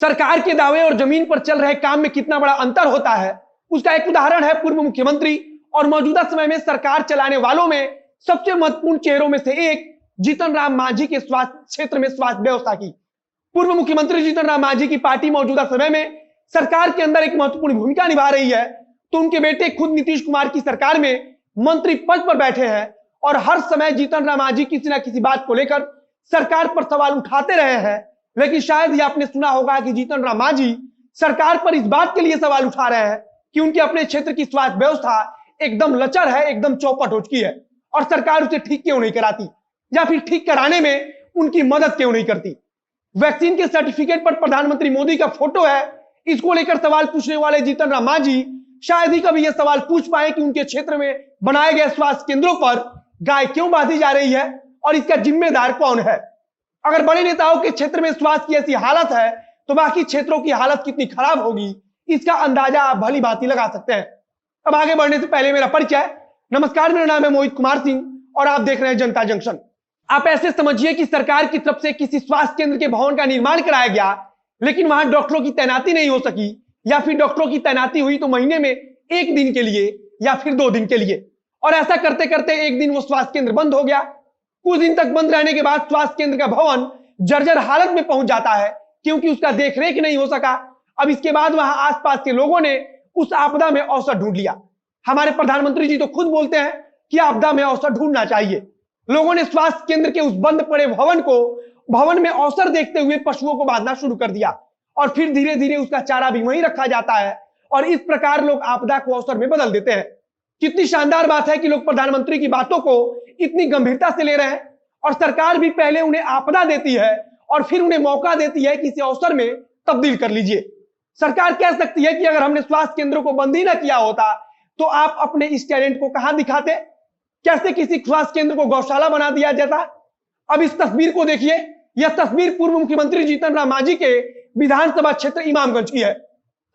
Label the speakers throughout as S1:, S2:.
S1: सरकार के दावे और जमीन पर चल रहे काम में कितना बड़ा अंतर होता है, उसका एक उदाहरण है पूर्व मुख्यमंत्री और मौजूदा समय में सरकार चलाने वालों में सबसे महत्वपूर्ण चेहरों में से एक जीतन राम मांझी के स्वास्थ्य क्षेत्र में स्वास्थ्य व्यवस्था की। पूर्व मुख्यमंत्री जीतन राम मांझी की पार्टी मौजूदा समय में सरकार के अंदर एक महत्वपूर्ण भूमिका निभा रही है, तो उनके बेटे खुद नीतीश कुमार की सरकार में मंत्री पद पर बैठे हैं और हर समय जीतन राम मांझी किसी ना किसी बात को लेकर सरकार पर सवाल उठाते रहे हैं। लेकिन शायद ही आपने सुना होगा कि जीतन राम मांझी सरकार पर इस बात के लिए सवाल उठा रहे हैं कि उनके अपने क्षेत्र की स्वास्थ्य व्यवस्था एकदम लचर है, एकदम चौपट हो चुकी है और सरकार उसे ठीक क्यों नहीं कराती या फिर ठीक कराने में उनकी मदद क्यों नहीं करती। वैक्सीन के सर्टिफिकेट पर प्रधानमंत्री मोदी का फोटो है, इसको लेकर सवाल पूछने वाले जीतन राम मांझी शायद ही कभी यह सवाल पूछ पाए कि उनके क्षेत्र में बनाए गए स्वास्थ्य केंद्रों पर गाय क्यों बांधी जा रही है और इसका जिम्मेदार कौन है। अगर बड़े नेताओं के क्षेत्र में स्वास्थ्य की ऐसी हालत है तो बाकी क्षेत्रों की हालत कितनी खराब होगी, इसका अंदाजा आप भली भांति लगा सकते हैं। अब आगे बढ़ने से पहले मेरा परिचय। नमस्कार, मेरा नाम है मोहित कुमार सिंह और आप देख रहे हैं जनता जंक्शन। आप ऐसे समझिए कि सरकार की तरफ से किसी स्वास्थ्य केंद्र के भवन का निर्माण कराया गया, लेकिन वहां डॉक्टरों की तैनाती नहीं हो सकी, या फिर डॉक्टरों की तैनाती हुई तो महीने में 1 दिन के लिए या फिर 2 दिन के लिए, और ऐसा करते करते एक दिन वो स्वास्थ्य केंद्र बंद हो गया। कुछ दिन तक बंद रहने के बाद स्वास्थ्य केंद्र का भवन जर्जर हालत में पहुंच जाता है क्योंकि उसका देखरेख नहीं हो सका। अब इसके बाद वहां आसपास के लोगों ने उस आपदा में अवसर ढूंढ लिया। हमारे प्रधानमंत्री जी तो खुद बोलते हैं कि आपदा में अवसर ढूंढना चाहिए। लोगों ने स्वास्थ्य केंद्र के उस बंद पड़े भवन में अवसर देखते हुए पशुओं को बांधना शुरू कर दिया और फिर धीरे धीरे उसका चारा भी वहीं रखा जाता है और इस प्रकार लोग आपदा को अवसर में बदल देते हैं। कितनी शानदार बात है कि लोग प्रधानमंत्री की बातों को इतनी गंभीरता से ले रहे हैं और सरकार भी पहले उन्हें आपदा देती है और फिर उन्हें मौका देती है कि इसे अवसर में तब्दील कर लीजिए। सरकार कह सकती है कि अगर हमने स्वास्थ्य केंद्रों को बंद ही ना किया होता तो आप अपने इस टैलेंट को कहां दिखाते, कैसे किसी स्वास्थ्य केंद्र को गौशाला बना दिया जाता। अब इस तस्वीर को देखिए, यह तस्वीर पूर्व मुख्यमंत्री जीतन राम मांझी के विधानसभा क्षेत्र इमामगंज की है।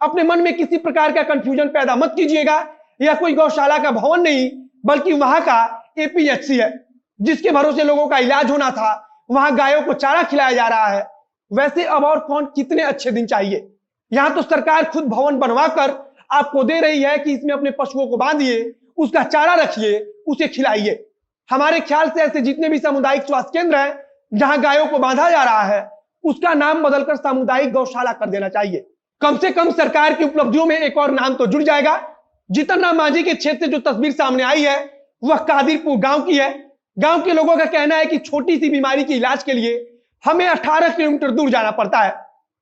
S1: अपने मन में किसी प्रकार का कंफ्यूजन पैदा मत कीजिएगा, यह कोई गौशाला का भवन नहीं बल्कि वहां का एपीएचसी है, जिसके भरोसे लोगों का इलाज होना था। वहां गायों को चारा खिलाया जा रहा है। वैसे अब और कौन कितने अच्छे दिन चाहिए। यहां तो सरकार खुद भवन बनवाकर आपको दे रही है कि इसमें अपने पशुओं को बांधिए, उसका चारा रखिए, उसे खिलाइए। हमारे ख्याल से ऐसे जितने भी सामुदायिक स्वास्थ्य केंद्र हैं जहां गायों को बांधा जा रहा है, उसका नाम बदलकर सामुदायिक गौशाला कर देना चाहिए। कम से कम सरकार की उपलब्धियों में एक और नाम तो जुड़ जाएगा। जीतन राम मांझी के क्षेत्र से जो तस्वीर सामने आई है वह कादिरपुर गांव की है। गांव के लोगों का कहना है कि छोटी सी बीमारी के इलाज के लिए हमें 18 किलोमीटर दूर जाना पड़ता है।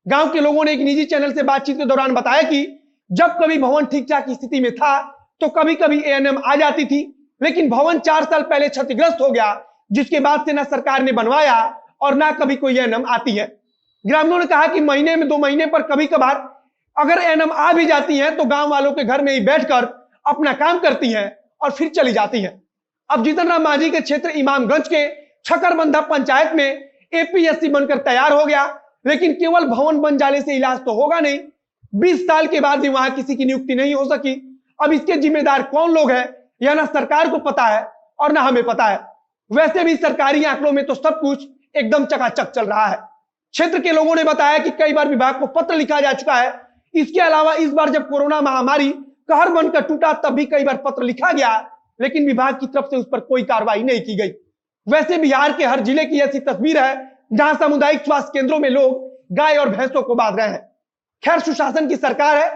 S1: गांव के लोगों ने एक निजी चैनल से बातचीत के दौरान बताया कि जब कभी भवन ठीक ठाक स्थिति में था तो कभी कभी एएनएम आ जाती थी, लेकिन भवन 4 साल पहले क्षतिग्रस्त हो गया, जिसके बाद से ना सरकार ने बनवाया और ना कभी कोई एएनएम आती है। ग्रामीणों ने कहा कि महीने में 2 महीने पर कभी कभार अगर एएनएम आ भी जाती हैं तो गांव वालों के घर में ही बैठकर अपना काम करती हैं और फिर चली जाती हैं। अब जीतन राम मांझी के क्षेत्र इमामगंज के छकरबंधा पंचायत में एपीएचसी बनकर तैयार हो गया, लेकिन केवल भवन बन जाने से इलाज तो होगा नहीं। 20 साल के बाद भी वहां किसी की नियुक्ति नहीं हो सकी। अब इसके जिम्मेदार कौन लोग हैं यह ना सरकार को पता है और ना हमें पता है। वैसे भी सरकारी आंकड़ों में तो सब कुछ एकदम चकाचक चल रहा है। क्षेत्र के लोगों ने बताया कि कई बार विभाग को पत्र लिखा जा चुका है। इसके अलावा इस बार जब कोरोना महामारी कहर बनकर टूटा तब भी कई बार पत्र लिखा गया, लेकिन विभाग की तरफ से उस पर कोई कार्रवाई नहीं की गई। वैसे बिहार के हर जिले की ऐसी तस्वीर है जहां सामुदायिक स्वास्थ्य केंद्रों में लोग गाय और भैंसों को बांध रहे हैं। खैर, सुशासन की सरकार है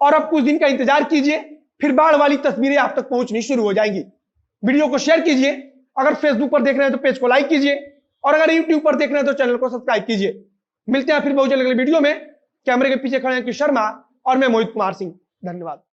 S1: और अब कुछ दिन का इंतजार कीजिए, फिर बाढ़ वाली तस्वीरें आप तक पहुंचनी शुरू हो जाएंगी। वीडियो को शेयर कीजिए, अगर फेसबुक पर देख रहे हैं तो पेज को लाइक कीजिए और अगर यूट्यूब पर देख रहे हैं तो चैनल को सब्सक्राइब कीजिए। मिलते हैं फिर बहुत जल्द अगले वीडियो में। कैमरे के पीछे खड़े हैं कि शर्मा और मैं मोहित कुमार सिंह। धन्यवाद।